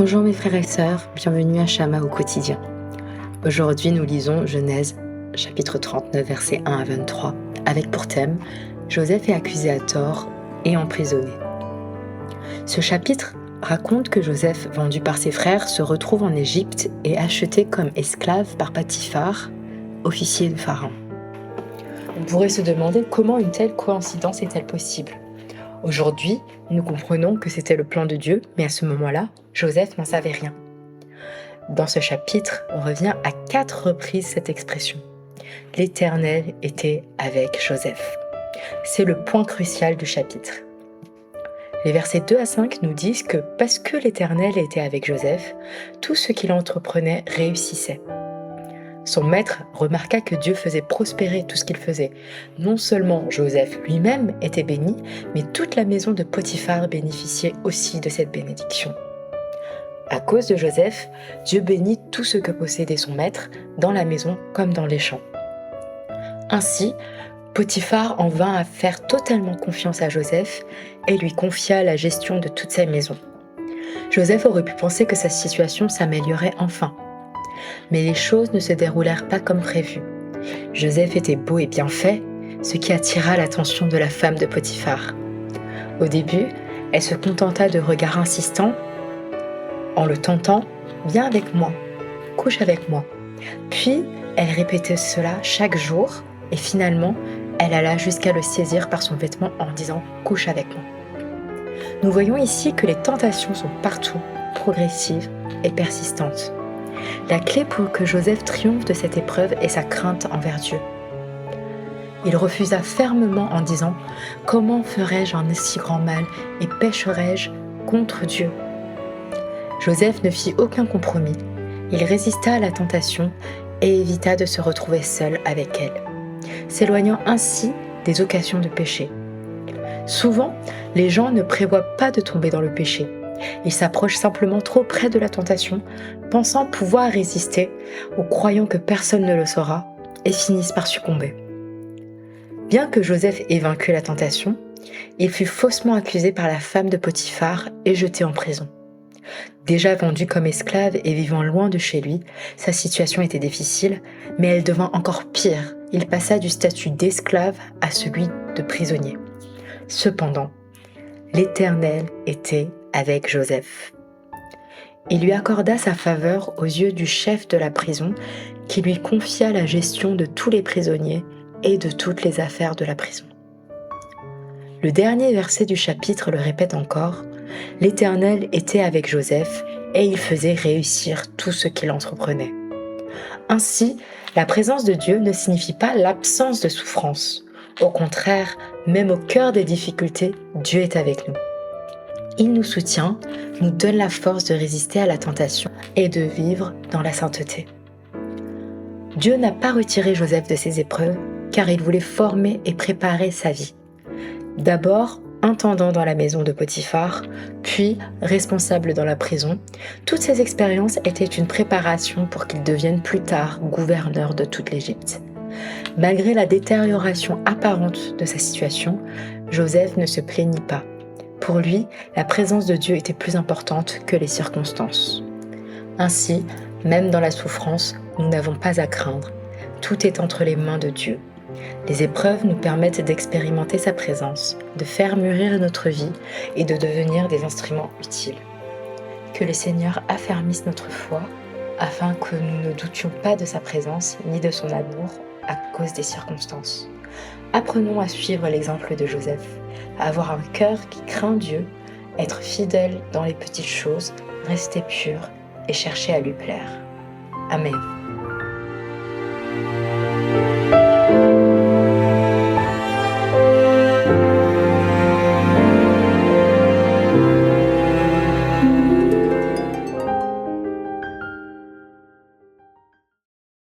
Bonjour mes frères et sœurs, bienvenue à Shama au quotidien. Aujourd'hui nous lisons Genèse chapitre 39 versets 1 à 23 avec pour thème Joseph est accusé à tort et emprisonné. Ce chapitre raconte que Joseph, vendu par ses frères, se retrouve en Égypte et acheté comme esclave par Potiphar, officier de Pharaon. On pourrait se demander comment une telle coïncidence est-elle possible. Aujourd'hui, nous comprenons que c'était le plan de Dieu, mais à ce moment-là, Joseph n'en savait rien. Dans ce chapitre, on revient à 4 reprises cette expression. L'Éternel était avec Joseph. C'est le point crucial du chapitre. Les versets 2 à 5 nous disent que parce que l'Éternel était avec Joseph, tout ce qu'il entreprenait réussissait. Son maître remarqua que Dieu faisait prospérer tout ce qu'il faisait. Non seulement Joseph lui-même était béni, mais toute la maison de Potiphar bénéficiait aussi de cette bénédiction. À cause de Joseph, Dieu bénit tout ce que possédait son maître, dans la maison comme dans les champs. Ainsi, Potiphar en vint à faire totalement confiance à Joseph et lui confia la gestion de toute sa maison. Joseph aurait pu penser que sa situation s'améliorait enfin. Mais les choses ne se déroulèrent pas comme prévu. Joseph était beau et bien fait, ce qui attira l'attention de la femme de Potiphar. Au début, elle se contenta de regards insistants. En le tentant, « Viens avec moi, couche avec moi ». Puis, elle répétait cela chaque jour et finalement, elle alla jusqu'à le saisir par son vêtement en disant « Couche avec moi ». Nous voyons ici que les tentations sont partout, progressives et persistantes. La clé pour que Joseph triomphe de cette épreuve est sa crainte envers Dieu. Il refusa fermement en disant « Comment ferais-je un si grand mal et pécherais-je contre Dieu ?» Joseph ne fit aucun compromis. Il résista à la tentation et évita de se retrouver seul avec elle, s'éloignant ainsi des occasions de péché. Souvent, les gens ne prévoient pas de tomber dans le péché. Ils s'approchent simplement trop près de la tentation, pensant pouvoir résister ou croyant que personne ne le saura, et finissent par succomber. Bien que Joseph ait vaincu la tentation, il fut faussement accusé par la femme de Potiphar et jeté en prison. Déjà vendu comme esclave et vivant loin de chez lui, sa situation était difficile, mais elle devint encore pire. Il passa du statut d'esclave à celui de prisonnier. Cependant, l'Éternel était avec Joseph. Il lui accorda sa faveur aux yeux du chef de la prison, qui lui confia la gestion de tous les prisonniers et de toutes les affaires de la prison. Le dernier verset du chapitre le répète encore. L'Éternel était avec Joseph et il faisait réussir tout ce qu'il entreprenait. Ainsi, la présence de Dieu ne signifie pas l'absence de souffrance. Au contraire, même au cœur des difficultés, Dieu est avec nous. Il nous soutient, nous donne la force de résister à la tentation et de vivre dans la sainteté. Dieu n'a pas retiré Joseph de ses épreuves, car il voulait former et préparer sa vie. D'abord, intendant dans la maison de Potiphar, puis responsable dans la prison, toutes ces expériences étaient une préparation pour qu'il devienne plus tard gouverneur de toute l'Égypte. Malgré la détérioration apparente de sa situation, Joseph ne se plaignit pas. Pour lui, la présence de Dieu était plus importante que les circonstances. Ainsi, même dans la souffrance, nous n'avons pas à craindre. Tout est entre les mains de Dieu. Les épreuves nous permettent d'expérimenter sa présence, de faire mûrir notre vie et de devenir des instruments utiles. Que le Seigneur affermisse notre foi afin que nous ne doutions pas de sa présence ni de son amour à cause des circonstances. Apprenons à suivre l'exemple de Joseph, à avoir un cœur qui craint Dieu, être fidèle dans les petites choses, rester pur et chercher à lui plaire. Amen.